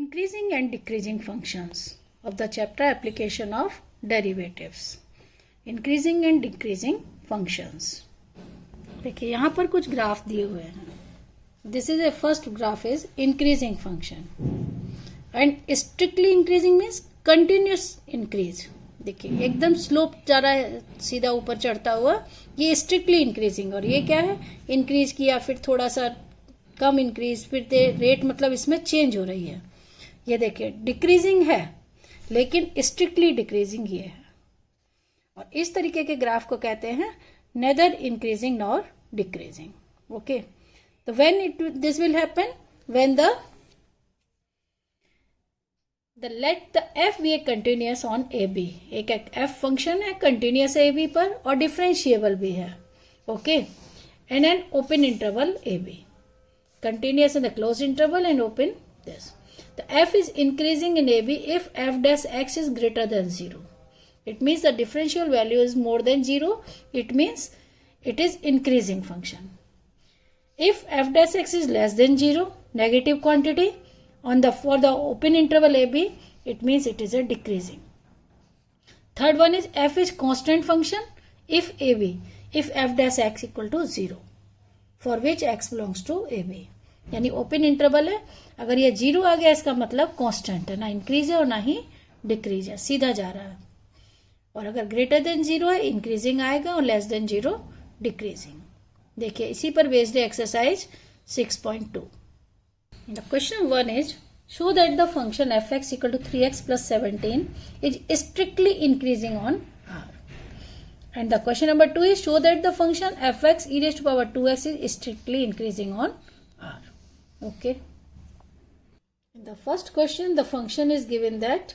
increasing and decreasing functions of the chapter application of derivatives. Increasing and decreasing functions. देखिए यहाँ पर कुछ graph दिए हुए हैं. This is a first graph is increasing function and strictly increasing means continuous increase. देखिए एकदम slope जा रहा है सीधा ऊपर चढ़ता हुआ, ये स्ट्रिक्टली इंक्रीजिंग. और ये क्या है, इंक्रीज किया फिर थोड़ा सा कम इंक्रीज, फिर रेट मतलब इसमें चेंज हो रही है. ये देखिए डिक्रीजिंग है लेकिन स्ट्रिक्टली डिक्रीजिंग ये है. और इस तरीके के ग्राफ को कहते हैं neither increasing nor decreasing. Okay, तो when this will happen when the let the f be a continuous on a b. एक एफ फंक्शन है कंटिन्यूअस ए बी पर और डिफरेंशिएबल भी है. Okay, and an open interval a b, continuous in the closed interval and open this. The f is increasing in AB if f dash x is greater than 0. It means the differential value is more than 0. It means it is increasing function. If f dash x is less than 0, negative quantity for the open interval AB, it means it is a decreasing. Third one is f is constant function if AB, if f dash x equal to 0. For which x belongs to a b. यानी open interval है, अगर ये 0 आ गया इसका मतलब constant है, ना increase है और ना ही डिक्रीज है, सीधा जा रहा है. और अगर ग्रेटर देन 0 है इंक्रीजिंग आएगा और लेस देन 0 डिक्रीजिंग. देखिए इसी पर बेस्ड है exercise 6.2. The question 1 is show that the function f x equal to 3x + 17 is strictly increasing on R. And the question number 2 is show that the function fx e raised to power 2x is strictly increasing on R. Okay. In the first question, the function is given that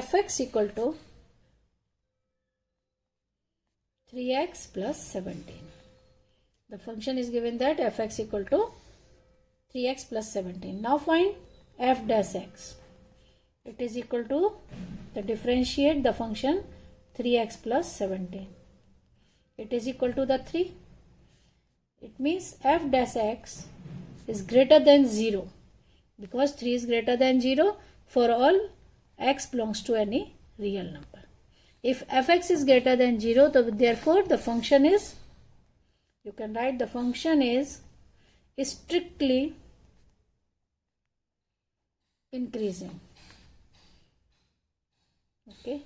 fx equal to 3x plus 17. The function is given that fx equal to 3x plus 17. Now find f dash x. It is equal to the differentiate the function 3x plus 17. It is equal to the 3. It means f dash x is greater than 0 because 3 is greater than 0 for all x belongs to any real number. If fx is greater than 0, so therefore the function is, you can write the function is strictly increasing. Okay,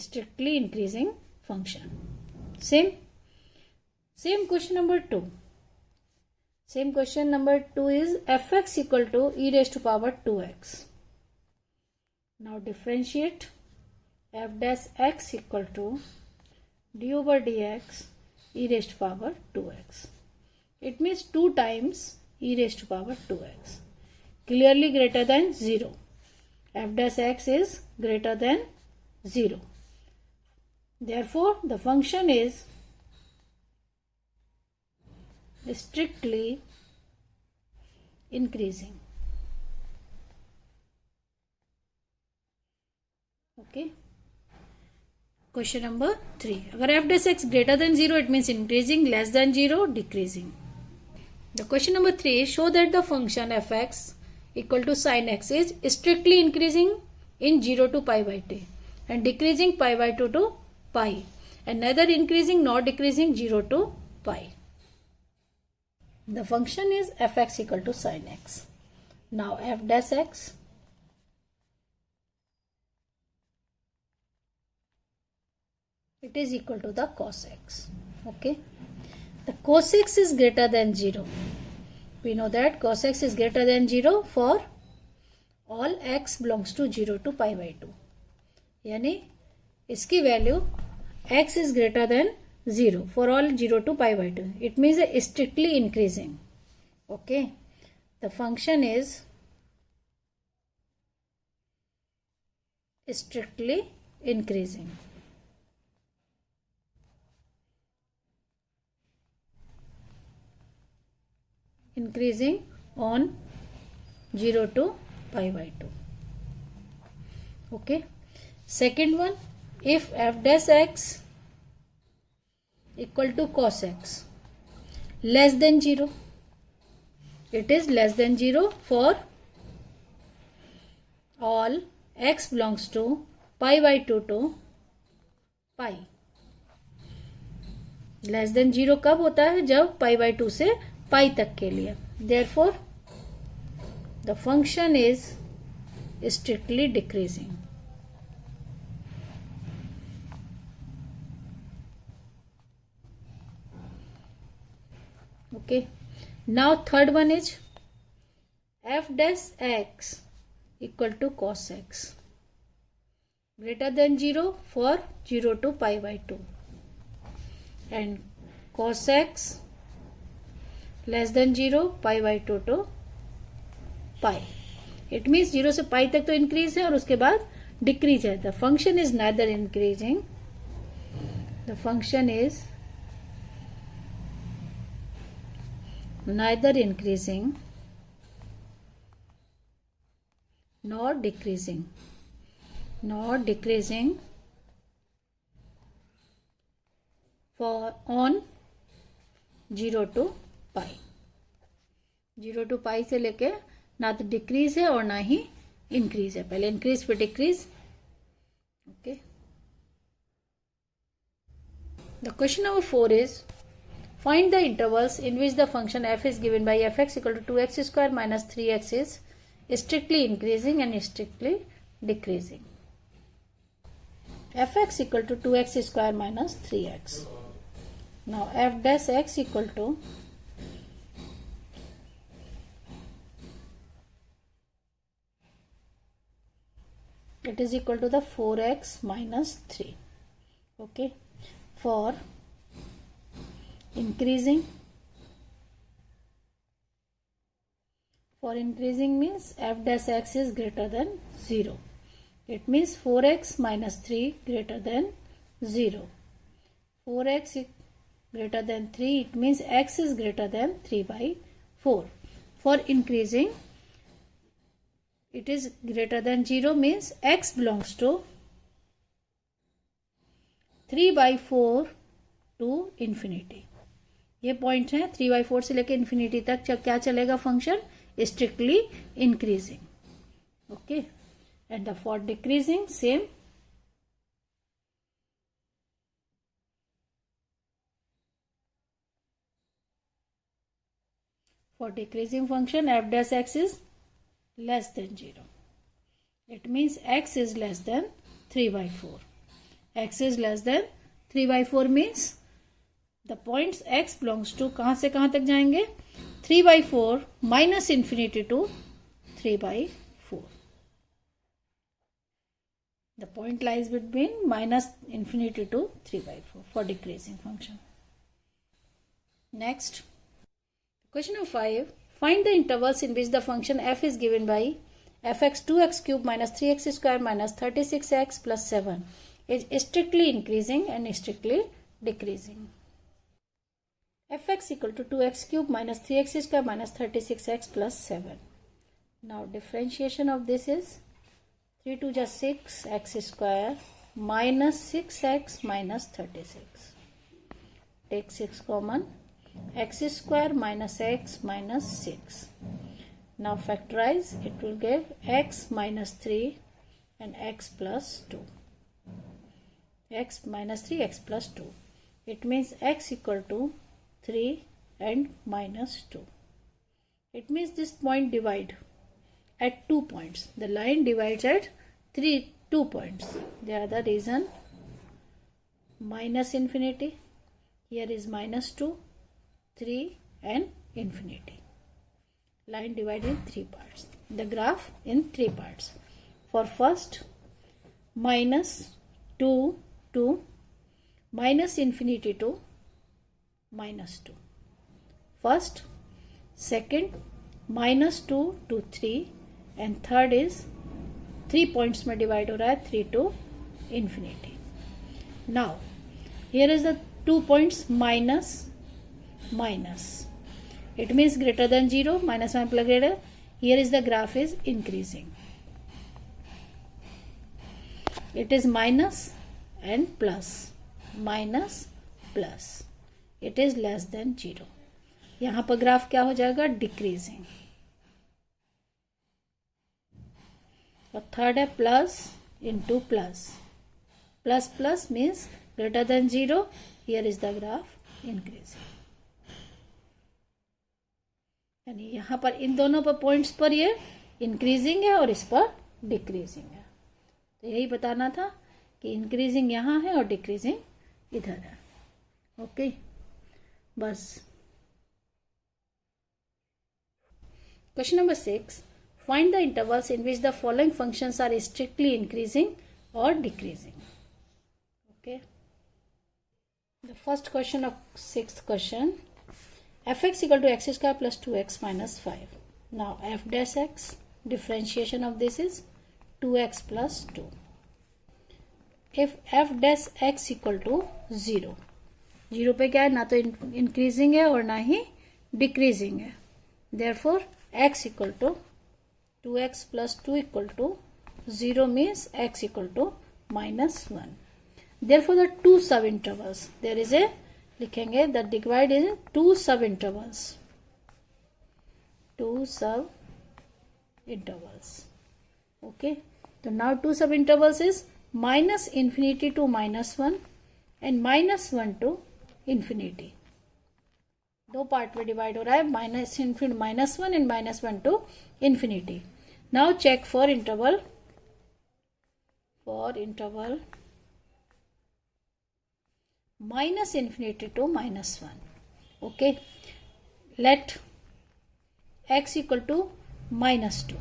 strictly increasing function. Same question number 2. Same question number 2 is fx equal to e raised to power 2x. Now differentiate f dash x equal to du over dx e raised to power 2x. It means 2 times e raised to power 2x. Clearly greater than 0. F dash x is greater than 0. Therefore, the function is strictly increasing. Okay. Question number 3. अगर f dash x greater than 0, it means increasing, less than 0, decreasing. The question number 3 is show that the function fx equal to sin x is strictly increasing in 0 to pi by t and decreasing pi by 2 to pi and neither increasing nor decreasing 0 to pi. The function is fx equal to sin x. Now f dash x it is equal to the cos x. Okay, the cos x is greater than 0. We know that cos x is greater than 0 for all x belongs to 0 to pi by 2. यानी इसकी value x is greater than 0 for all 0 to pi by 2. It means strictly increasing. Okay, the function is strictly increasing. Increasing on 0 to pi by 2. Okay. Second one, if f dash x equal to cos x less than 0, it is less than 0 for all x belongs to pi by 2 to pi. Less than 0 कब होता है? जब पाई by 2 से पाई तक के लिए। Therefore the function is strictly decreasing. Okay, now third one is f dash x equal to cos x greater than 0 for 0 to pi by 2 and cos x less than 0 pi by 2 to pi. It means 0 से pi तक तो increase है और उसके बाद decrease है. The function is neither increasing, the function is neither increasing nor decreasing for on 0 to pi. 0 to pi से लेके ना तो डिक्रीज है और ना ही इंक्रीज है. पहले इंक्रीज फिर decrease. Okay. The question number 4 is find the intervals in which the function f is given by fx equal to 2x square minus 3x is strictly increasing and strictly decreasing. fx equal to 2x square minus 3x. Now f dash x equal to it is equal to the 4x minus 3. Okay. For increasing means f dash x is greater than 0. It means 4x minus 3 greater than 0. 4x greater than 3, it means x is greater than 3 by 4. For increasing, it is greater than 0 means x belongs to 3 by 4 to infinity. ये point है 3/4 से लेके infinity तक क्या चलेगा function? Strictly increasing. Okay. And the for decreasing same. For decreasing function f dash x is less than 0. It means x is less than 3/4. X is less than 3/4 means the points x belongs to कहां से कहां तक जाएंगे? 3/4 minus infinity to 3/4. The point lies between minus infinity to 3/4 for decreasing function. Next question number 5. Find the intervals in which the function f is given by fx 2x cube minus 3x square minus 36x plus 7 is strictly increasing and strictly decreasing. fx equal to 2x cube minus 3x square minus 36x plus 7. Now differentiation of this is 3 to just 6 x square minus 6x minus 36. Take 6 common. X square minus x minus 6. Now factorize. It will give x minus 3 and x plus 2. X minus 3 x plus 2. It means x equal to 3 and minus 2. It means this point divide at 2 points. The line divides at 2 points. They are the reason minus infinity. Here is minus 2, 3 and infinity. Line divided in 3 parts. The graph in 3 parts. For first minus 2 to minus infinity to minus 2. First, second, minus 2 to 3 and third is 3 points में divide हो रहा है 3 to infinity. Now, here is the 2 points minus. It means greater than 0, minus 1 plus greater. Here is the graph is increasing. It is minus and plus. Minus plus. It is less than 0. यहां पर graph क्या हो जाएगा? Decreasing. और third है plus into plus, plus plus means greater than 0. Here is the graph increasing. यानी यहाँ पर इन दोनों पर पॉइंट्स पर ये इंक्रीजिंग है और इस पर डिक्रीजिंग है. तो यही बताना था कि इंक्रीजिंग यहाँ है और डिक्रीजिंग इधर है. ओके बस. Question number 6. Find the intervals in which the following functions are strictly increasing और decreasing. Okay, the first question of 6th question. fx equal to x square plus 2x minus 5. Now f dash x, differentiation of this is 2x plus 2. If f dash x equal to 0, 0 पे क्या है, ना तो increasing है और ना ही decreasing है. therefore x equal to 2x plus 2 equal to 0 means x equal to minus 1. therefore the two sub intervals, there is a लिखेंगे the divide in two sub intervals, two sub intervals. Okay, तो now two sub intervals is minus infinity to -1 and -1 to infinity. दो part में divide हो रहा है, -1 and -1 to infinity. Now check for interval minus infinity to -1. okay, let x equal to -2,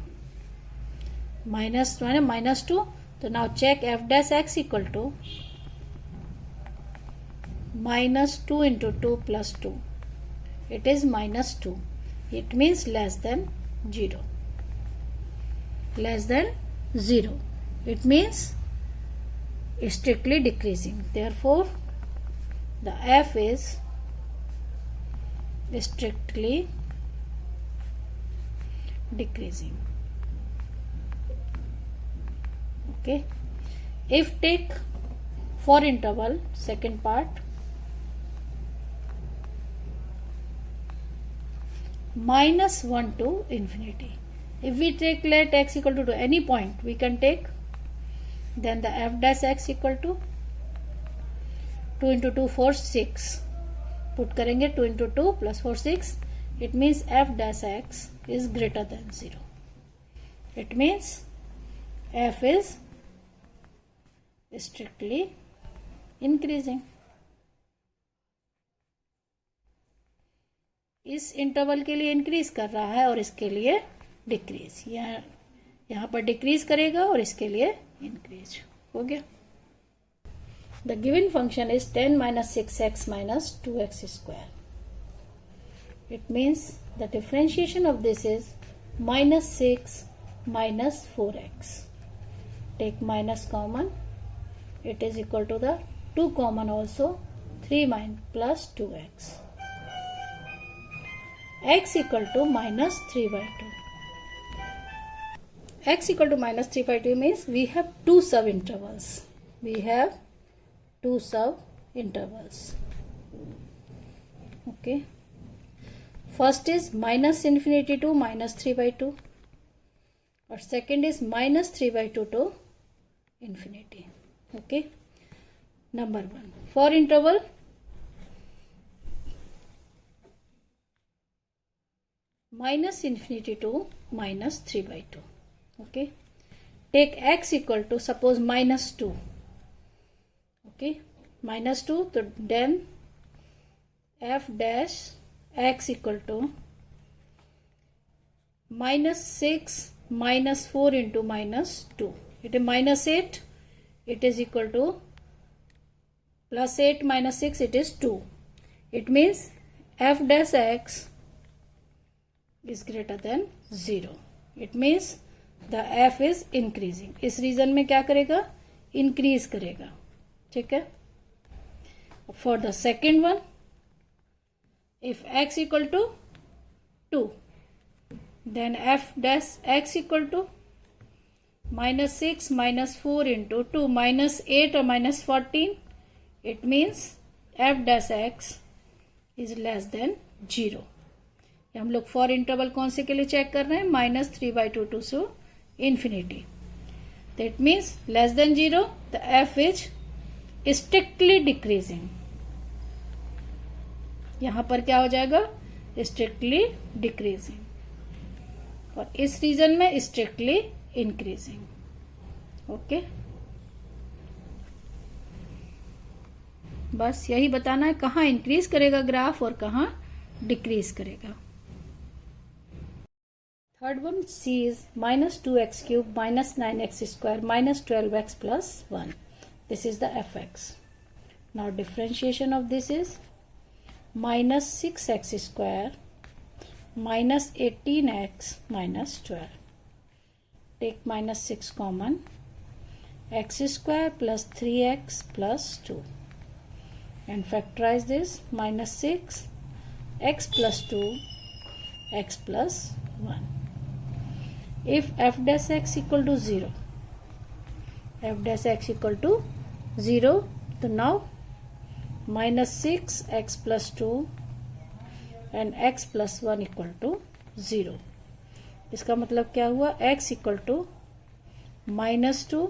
-1 है -2. तो now check f dash x equal to -2 into 2 plus 2. it is -2. it means less than 0. less than 0, it means strictly decreasing. therefore the f is strictly decreasing. okay, if take for interval second part -1 to infinity. if we take let x equal to any point we can take, then the f dash x equal to 2 into 2 4 6 put करेंगे. 2 into 2 plus 4 6. it means f dash x is greater than 0. it means f is strictly increasing. इस interval के लिए increase कर रहा है और इसके लिए डिक्रीज. यहाँ पर डिक्रीज करेगा और इसके लिए इंक्रीज. हो गया. The given function is 10 minus 6x minus 2x square. It means the differentiation of this is -6 minus 4x. Take minus common. It is equal to the 2 common also. 3 plus 2x. x equal to minus 3 by 2. x equal to minus 3 by 2 means we have two sub intervals. We have two sub intervals. okay, first is minus infinity to minus 3 by 2 और second is minus 3 by 2 to infinity. okay, number 1 for interval minus infinity to minus 3 by 2. okay, take x equal to suppose -2. okay, -2. तो then f dash x equal to -6 minus 4 into -2. it is -8. it is equal to plus 8 minus 6. it is 2. it means f dash x is greater than 0. it means the f is increasing. इस reason में क्या करेगा, increase करेगा. ठीक है. For the second one if x equal to 2 then f dash x equal to -6 minus 4 into 2 minus 8 or minus 14. it means f dash x is less than 0. हम लोग for interval कौन से के लिए चेक कर रहे हैं, -3/2 to infinity. That means less than 0, the f is strictly decreasing. यहां पर क्या हो जाएगा? स्ट्रिक्टली डिक्रीजिंग, और इस रीजन में स्ट्रिक्टली इंक्रीजिंग. ओके, बस यही बताना है कहाँ इंक्रीज करेगा ग्राफ और कहाँ डिक्रीज करेगा. Third one c is -2x cube -9x square -12x plus 1. This is the f x. Now differentiation of this is -6x square -18x -12. Take -6 common. X square plus 3x plus 2. And factorize this. -6 x plus 2 x plus 1. If f dash x equal to 0, f dash x equal to 0, so now -6 x plus 2 and x plus 1 equal to 0. इसका मतलब क्या हुआ? x equal to -2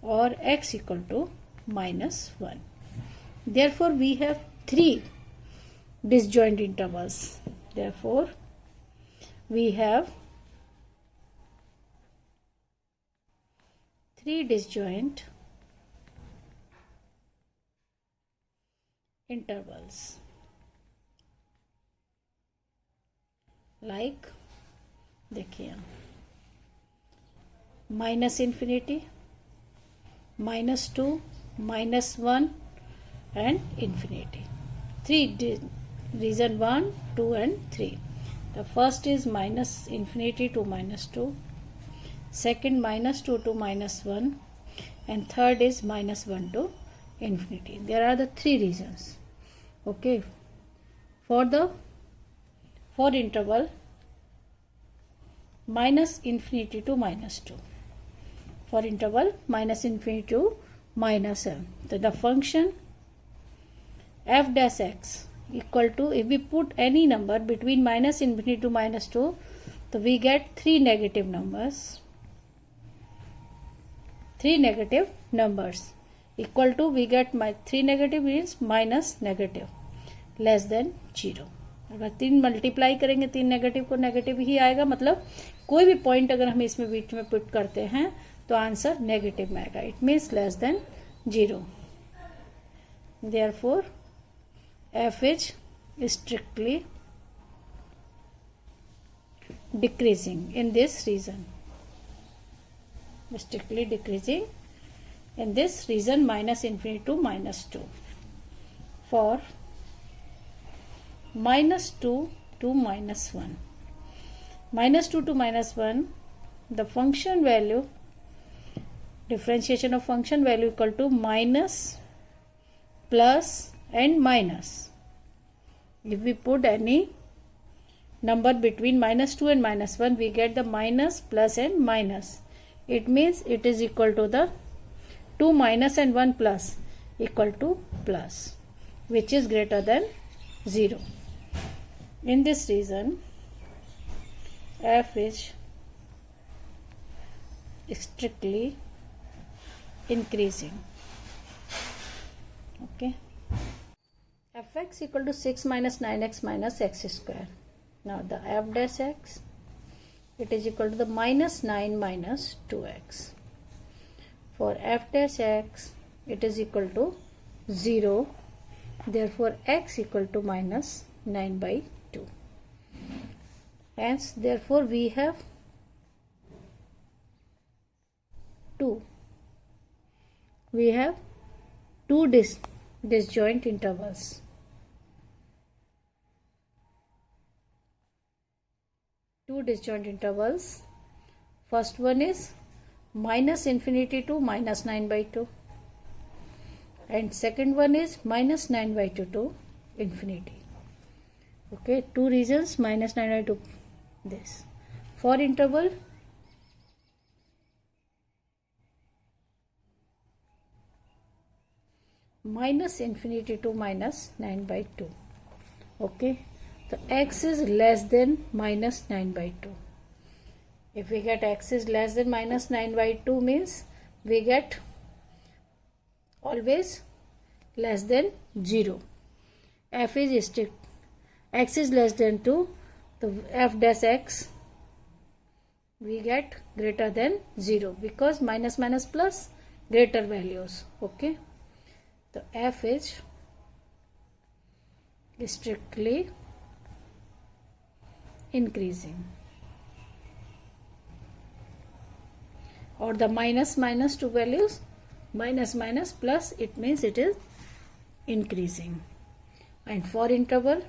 और x equal to -1. Therefore we have 3 disjoint intervals. Therefore we have 3 disjoint intervals. Like देखिए, -infinity, -2, -1 and infinity. 3 reason 1, 2 and 3. The first is -infinity to -2, second -2 to -1, and third is -1 to infinity. There are the 3 reasons. Okay, for interval -infinity to -2, for interval -infinity to -7. So the function f dash x equal to, if we put any number between -infinity to -2, so we get 3 negative numbers. 3 negative numbers equal to, we get 3 negative means minus negative less than 0. अगर 3 multiply करेंगे 3 negative को, negative ही आएगा. मतलब कोई भी point अगर हम इसमें बीच में पुट करते हैं तो आंसर नेगेटिव में आएगा. It means less than 0. Therefore f is strictly decreasing in this region. Strictly decreasing in this region -infinity to -2. For -2 to -1, -2 to -1, the function value, differentiation of function value equal to minus, plus and minus. If we put any number between -2 and -1, we get the minus, plus and minus. It means it is equal to the 2 minus and 1 plus equal to plus, which is greater than 0. In this region, f is strictly increasing. Okay. Fx equal to 6 minus 9x minus x square. Now the f dash x, it is equal to the -9 minus 2x. For f dash x, it is equal to 0. Therefore x equal to -9 by 2. Hence therefore we have 2. We have 2 disjoint intervals. Two disjoint intervals. First one is -infinity to -9 by 2, and second one is -9 by 2 to infinity. Okay, 2 reasons -9 by 2. This for interval -infinity to -9 by 2. Okay, so x is less than -9 by 2. If we get x is less than minus 9 by 2 means we get always less than 0. F is strict. X is less than 2. So f dash x we get greater than 0 because minus minus plus greater values. Okay. So f is strictly increasing. Or the minus minus two values, minus minus plus, it means it is increasing. And for interval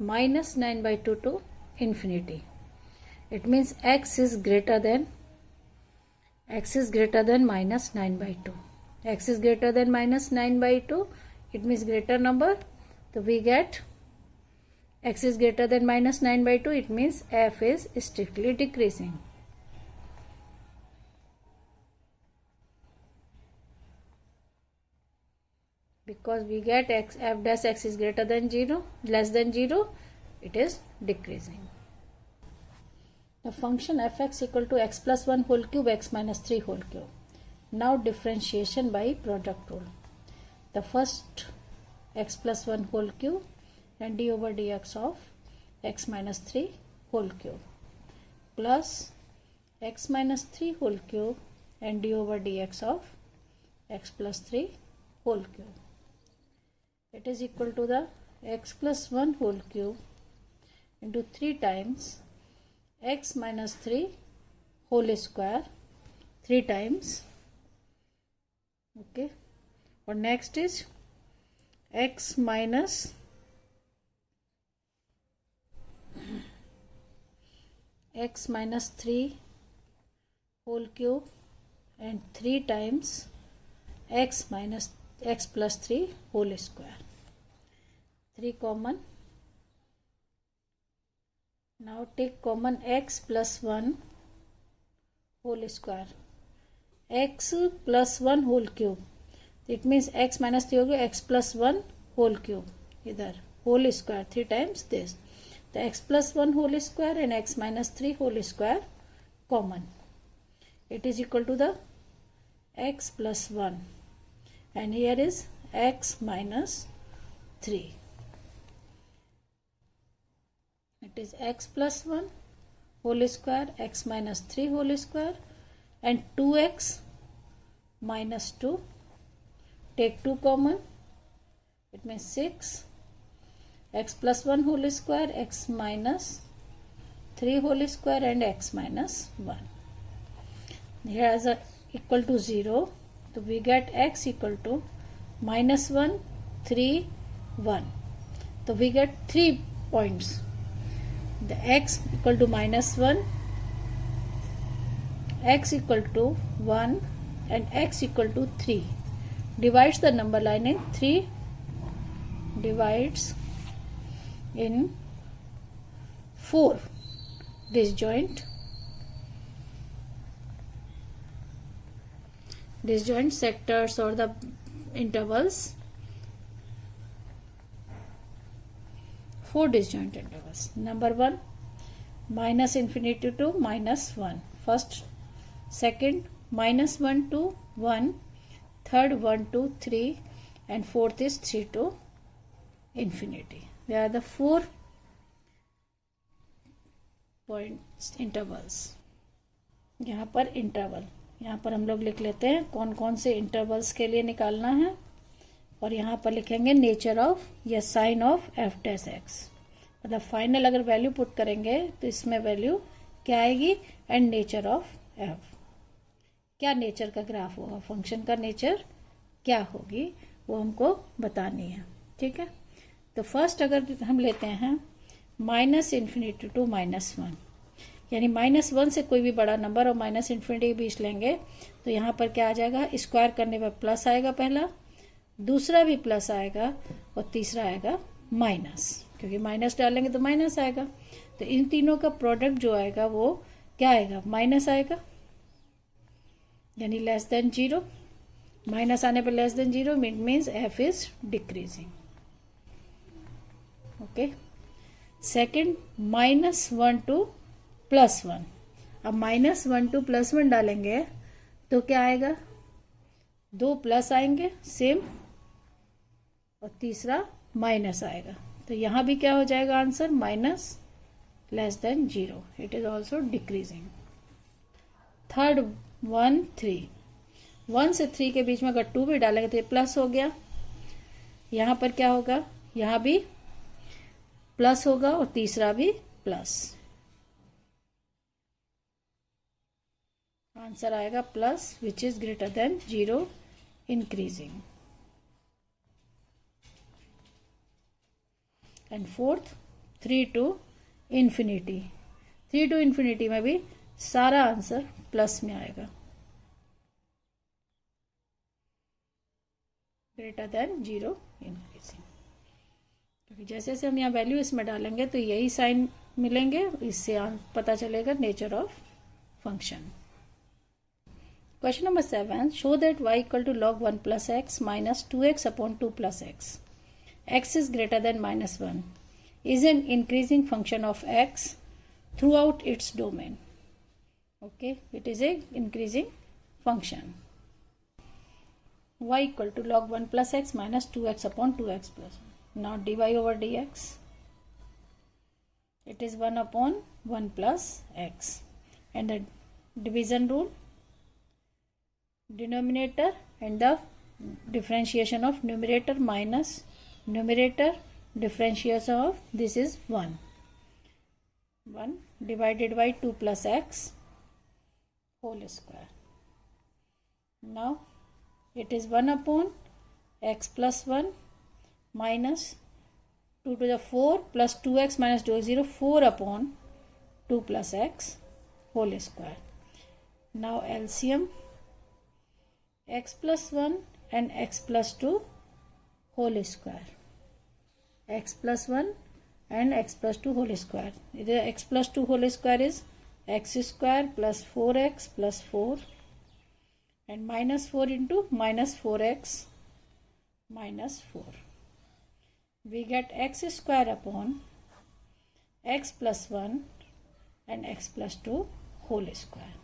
minus 9 by 2 to infinity, it means x is greater than minus 9 by 2. X is greater than minus 9 by 2, it means greater number. So we get x is greater than minus 9 by 2, it means f is strictly decreasing. Because we get f dash x is greater than 0, less than 0, it is decreasing. The function fx equal to x plus 1 whole cube x minus 3 whole cube. Now differentiation by product rule. The first x plus 1 whole cube and d over dx of x minus 3 whole cube plus x minus 3 whole cube and d over dx of x plus 3 whole cube. It is equal to the x plus 1 whole cube into 3 times x minus 3 whole square 3 times. Okay. Or next is x minus x minus 3 whole cube and 3 times x minus x plus 3 whole square. 3 common. Now take common x plus 1 whole square. X plus 1 whole cube. It means x minus 3 होगा x plus 1 whole cube. इधर whole square 3 times this. The x plus 1 whole square and x minus 3 whole square common. It is equal to the x plus 1 and here is x minus 3. It is x plus 1 whole square, x minus 3 whole square and 2x minus 2. Take 2 common. It means 6. X plus 1 whole square, x minus 3 whole square and x minus 1. Here as a equal to 0. So we get x equal to minus 1, 3, 1. So we get 3 points. The x equal to minus 1, x equal to 1 and x equal to 3. Divides the number line in 3. Divides in 4 disjoint sectors or the intervals. 4 disjoint intervals. Number 1 minus infinity to minus 1. First, second minus 1 to 1, third 1 to 3 and fourth is 3 to infinity. They are the 4 points intervals. यहाँ पर interval, यहाँ पर हम लोग लिख लेते हैं कौन कौन से इंटरवल्स के लिए निकालना है और यहाँ पर लिखेंगे नेचर ऑफ या sign of f dash x. मतलब फाइनल अगर वैल्यू पुट करेंगे तो इसमें वैल्यू क्या आएगी एंड नेचर ऑफ एफ. क्या नेचर का ग्राफ होगा, फंक्शन का नेचर क्या होगी वो हमको बतानी है. ठीक है. तो फर्स्ट अगर हम लेते हैं माइनस इन्फिनिटी टू माइनस 1, यानी माइनस 1 से कोई भी बड़ा नंबर और माइनस इन्फिनिटी के बीच लेंगे तो यहाँ पर क्या आ जाएगा, स्क्वायर करने पर प्लस आएगा, पहला दूसरा भी प्लस आएगा और तीसरा आएगा माइनस, क्योंकि माइनस डालेंगे तो माइनस आएगा. तो इन तीनों का प्रोडक्ट जो आएगा वो क्या आएगा, माइनस आएगा, यानी लेस देन 0. माइनस आने पर less than 0 means F is decreasing. Okay. Second -1 to +1. अब -1 to +1 डालेंगे तो क्या आएगा, 2 प्लस आएंगे सेम, और तीसरा माइनस आएगा. तो यहां भी क्या हो जाएगा answer, -<0. It is also decreasing. Third 1 3. 1 से 3 के बीच में अगर 2 भी डालेंगे तो ये प्लस हो गया. यहां पर क्या होगा, यहां भी प्लस होगा और तीसरा भी प्लस. आंसर आएगा plus which is greater than 0, increasing. And fourth 3 to infinity. 3 to infinity में भी सारा आंसर प्लस में आएगा, ग्रेटर देन 0, इंक्रीजिंग. क्योंकि जैसे जैसे हम यहाँ वैल्यू इसमें डालेंगे तो यही साइन मिलेंगे, इससे पता चलेगा nature of function. Question number 7. Show that y equal to log 1 plus x minus 2x upon 2 plus x. x is greater than -1 is an increasing function of x throughout its domain. Okay, it is a increasing function. Y equal to log 1 plus x minus 2x upon 2x plus 1. Now dy over dx. It is 1 upon 1 plus x. And the division rule, denominator and the differentiation of numerator minus numerator, differentiation of this is 1 divided by 2 plus x whole square. Now it is 1 upon x plus 1 minus 2 to the 4 plus 2x minus 2 0, 4 upon 2 plus x whole square. Now LCM, x plus 1 and x plus 2 whole square. X plus 1 and x plus 2 whole square. The x plus 2 whole square is x square plus 4x plus 4 and minus 4 into minus 4x minus 4. We get x square upon x plus 1 and x plus 2 whole square.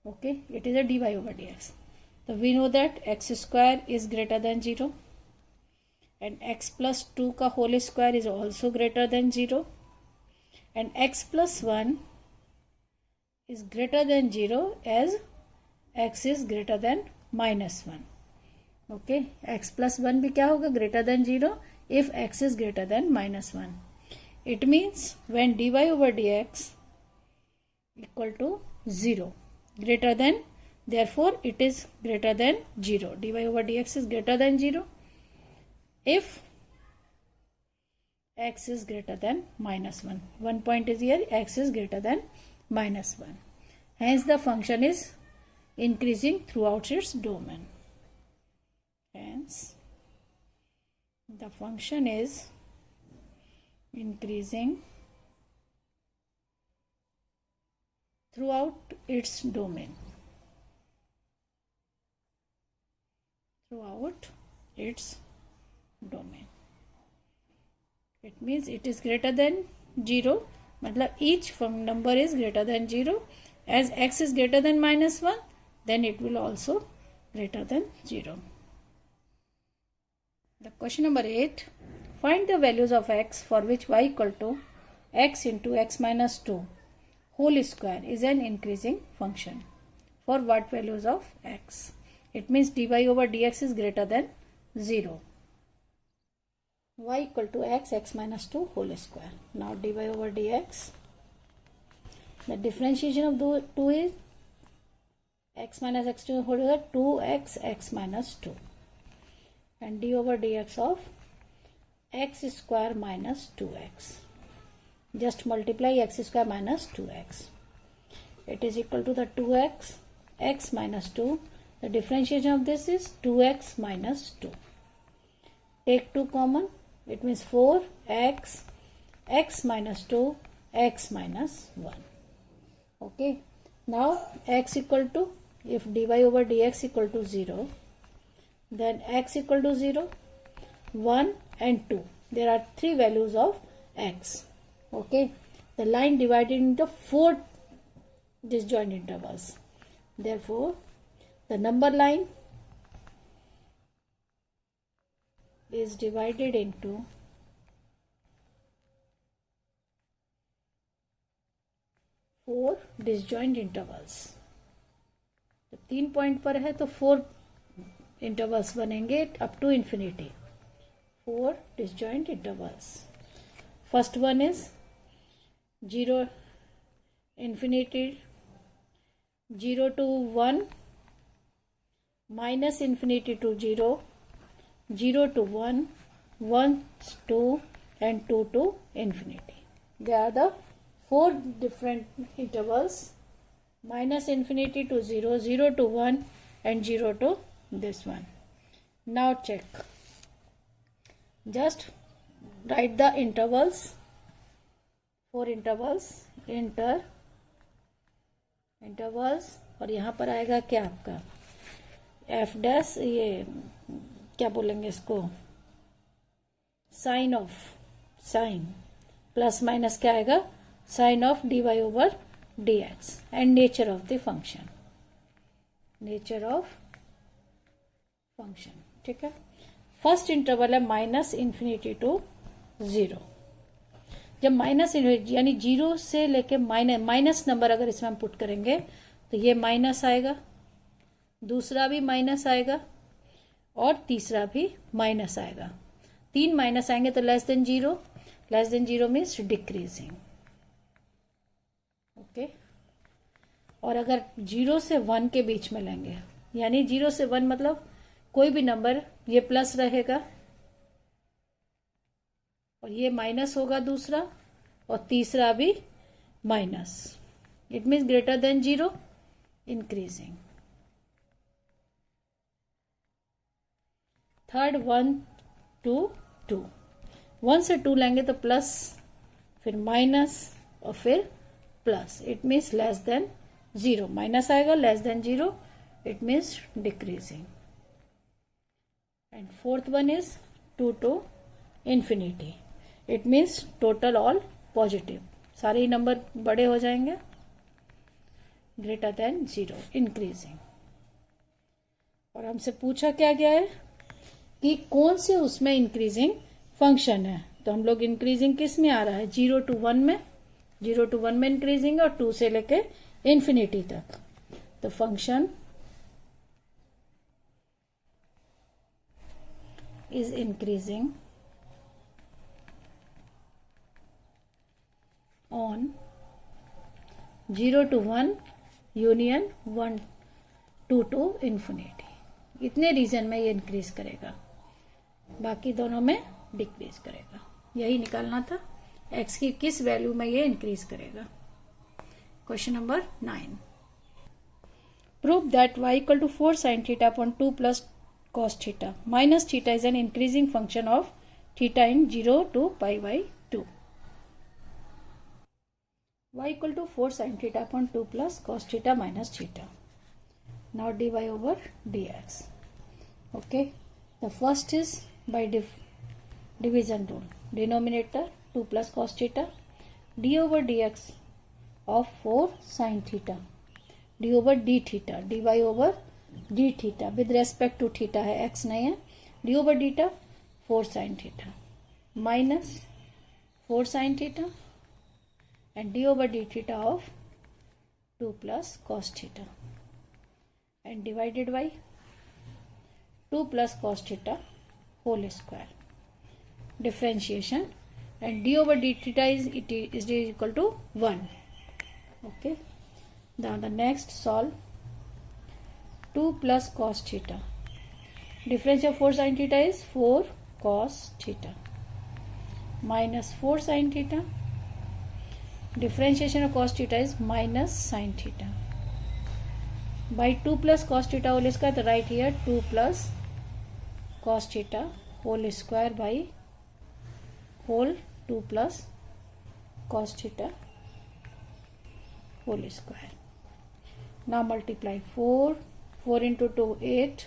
Okay, it is a dy over dx. So we know that x square is greater than 0 and x plus 2 का whole square is also greater than 0 and x plus 1 is greater than 0 as x is greater than -1. Okay, x plus 1 भी क्या होगा, greater than 0 if x is greater than -1. It means when dy over dx equal to 0, greater than, therefore it is greater than 0. dy over dx is greater than 0 if x is greater than -1. One point is here, x is greater than -1. Hence the function is increasing throughout its domain. Hence the function is increasing throughout its domain. Throughout its domain. It means it is greater than 0. मतलब each number is greater than 0. As x is greater than -1, then it will also greater than 0. The question number 8. Find the values of x for which y equal to x into x minus 2 whole square is an increasing function. For what values of x? It means dy over dx is greater than 0. Y equal to x minus 2 whole square. Now dy over dx. The differentiation of the 2 is x minus x2 whole square 2x x minus 2. And d over dx of x square minus 2x. Just multiply x square minus 2x. It is equal to the 2x x minus 2. The differentiation of this is 2x minus 2. Take 2 common. It means 4x x minus 2 x minus 1. Okay. Now x equal to, if dy over dx equal to 0, then x equal to 0, 1 and 2. There are 3 values of x. Okay, the line divided into 4 disjoint intervals. Therefore, the number line is divided into 4 disjoint intervals. जब 3 point पर है तो 4 intervals बनेंगे up to infinity. 4 disjoint intervals. First one is 0 infinity 0 to 1, minus infinity to 0, 0 to 1, 1 2 and 2 to infinity. They are the 4 different intervals, minus infinity to 0, 0 to 1 and 0 to this one. Now check. Just write the intervals, 4 intervals, intervals, और यहाँ पर आएगा क्या आपका F dash, ये क्या बोलेंगे इसको, sign of, sign plus minus क्या आएगा, sign of dy over dx and nature of the function, nature of function. ठीक है. फर्स्ट इंटरवल है माइनस इन्फिनिटी टू 0. जब माइनस यानी 0 से लेके माइनस नंबर अगर इसमें हम पुट करेंगे तो ये माइनस आएगा, दूसरा भी माइनस आएगा और तीसरा भी माइनस आएगा. 3 माइनस आएंगे तो less than 0, less than 0 means decreasing. Okay. और अगर 0 से 1 के बीच में लेंगे, यानी 0 से 1 मतलब कोई भी नंबर, ये प्लस रहेगा और ये माइनस होगा दूसरा, और तीसरा भी minus. It means greater than 0, increasing. Third 1 to 2, 1 से 2 लेंगे तो प्लस, फिर माइनस और फिर plus. It means less than 0, minus आएगा, less than 0, it means decreasing. And fourth one is 2 to infinity. It means total all positive, सारे ही number बड़े हो जाएंगे, ग्रेटर देन 0, इंक्रीजिंग. और हमसे पूछा क्या गया है कि कौन से उसमें इंक्रीजिंग फंक्शन है. तो हम लोग इंक्रीजिंग किस में आ रहा है, 0 to 1 में, 0 to 1 में इंक्रीजिंग और 2 से लेके इन्फिनिटी तक. तो function is increasing on 0 to 1 union 1 2 to infinity. इतने रीजन में ये इंक्रीज करेगा, बाकी दोनों में डिक्रीज करेगा. यही निकालना था, x की किस वैल्यू में ये इंक्रीज करेगा. Question number 9. Prove that y equal to 4 sin theta upon 2 plus cos theta minus theta is an increasing function of theta in 0 to pi by 2. Y equal to 4 sin theta upon 2 plus cos theta minus theta. Now dy over dx. Okay. The first is by division rule. Denominator 2 plus cos theta. D over dx of 4 sin theta. D over d theta. dy over d theta with respect to theta है, x नहीं है. D over d theta 4 sine theta minus 4 sine theta and d over d theta of 2 plus cos theta and divided by 2 plus cos theta whole square. Differentiation and d over d theta is equal to 1. Okay. Now the next solve 2 plus cos theta. Difference of 4 sin theta is 4 cos theta minus 4 sin theta. Differentiation of cos theta is minus sin theta. By 2 plus cos theta whole square, the right here 2 plus cos theta whole square by whole 2 plus cos theta whole square. Now multiply 4 into 2 8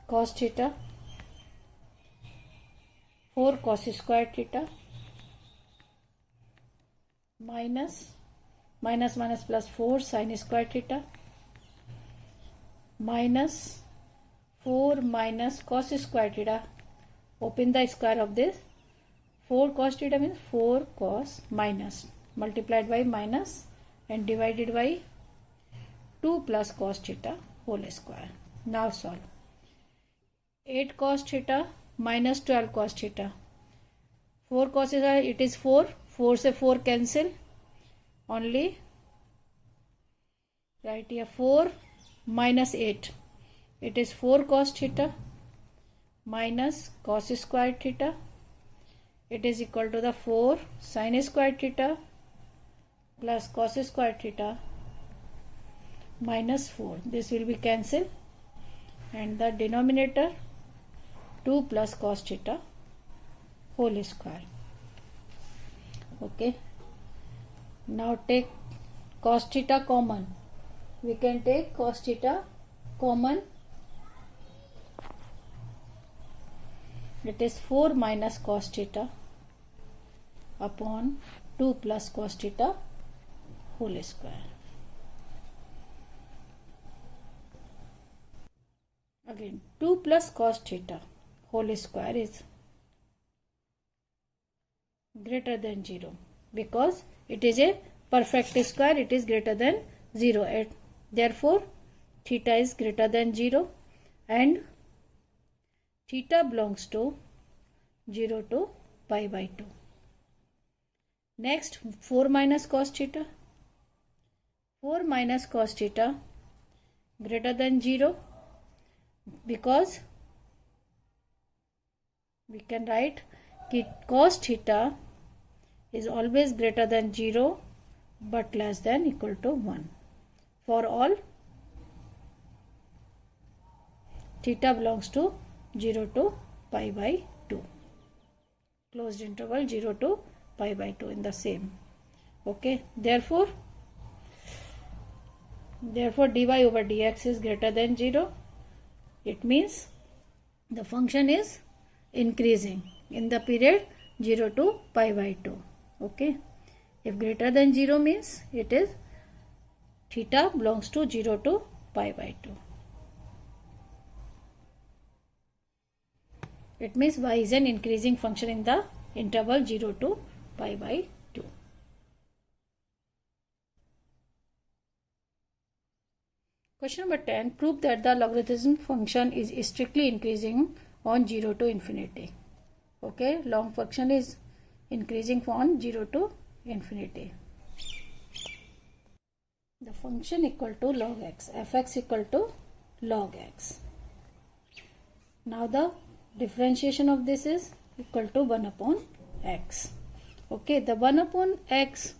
cos theta 4 cos square theta minus minus plus 4 sin square theta minus 4 minus cos square theta. Open the square of this. 4 cos theta means 4 cos minus multiplied by minus and divided by 2 plus cos theta whole square. Now solve. 8 cos theta minus 12 cos theta. 4 cos theta, it is 4. 4 से 4 cancel. Only write here 4 minus 8. It is 4 cos theta minus cos square theta. It is equal to the 4 sin square theta plus cos square theta minus 4. This will be cancelled and the denominator 2 plus cos theta whole square. Okay. Now take cos theta common. We can take cos theta common. It is 4 minus cos theta upon 2 plus cos theta whole square. Again 2 plus cos theta whole square is greater than 0 because it is a perfect square. It is greater than 0 and therefore theta is greater than 0 and theta belongs to 0 to pi by 2. Next 4 minus cos theta. 4 minus cos theta greater than 0 because we can write that cos theta is always greater than 0 but less than equal to 1 for all theta belongs to 0 to pi by 2. Closed interval 0 to pi by 2 in the same. Okay. Therefore dy over dx is greater than 0. It means the function is increasing in the period 0 to pi by 2. Okay. If greater than 0 means it is theta belongs to 0 to pi by 2. It means y is an increasing function in the interval 0 to pi by 2. Question number 10. Prove that the logarithm function is strictly increasing on 0 to infinity. Okay, long function is increasing from 0 to infinity. The function equal to log x, fx equal to log x. Now the differentiation of this is equal to 1 upon x. Okay, the 1 upon x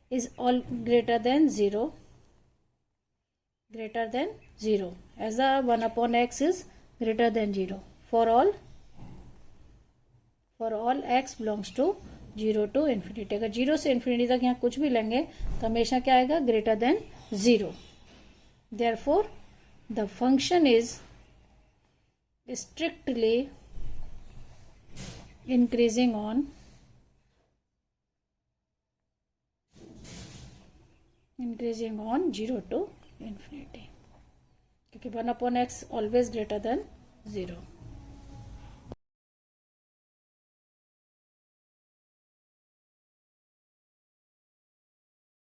is all greater than 0. Greater than 0 as the 1 upon x is greater than 0 for all x belongs to 0 to infinity. अगर 0 से infinity तक यहाँ कुछ भी लेंगे तो हमेशा क्या आएगा greater than 0. Therefore the function is strictly increasing on 0 to infinity क्योंकि 1 upon x always greater than 0.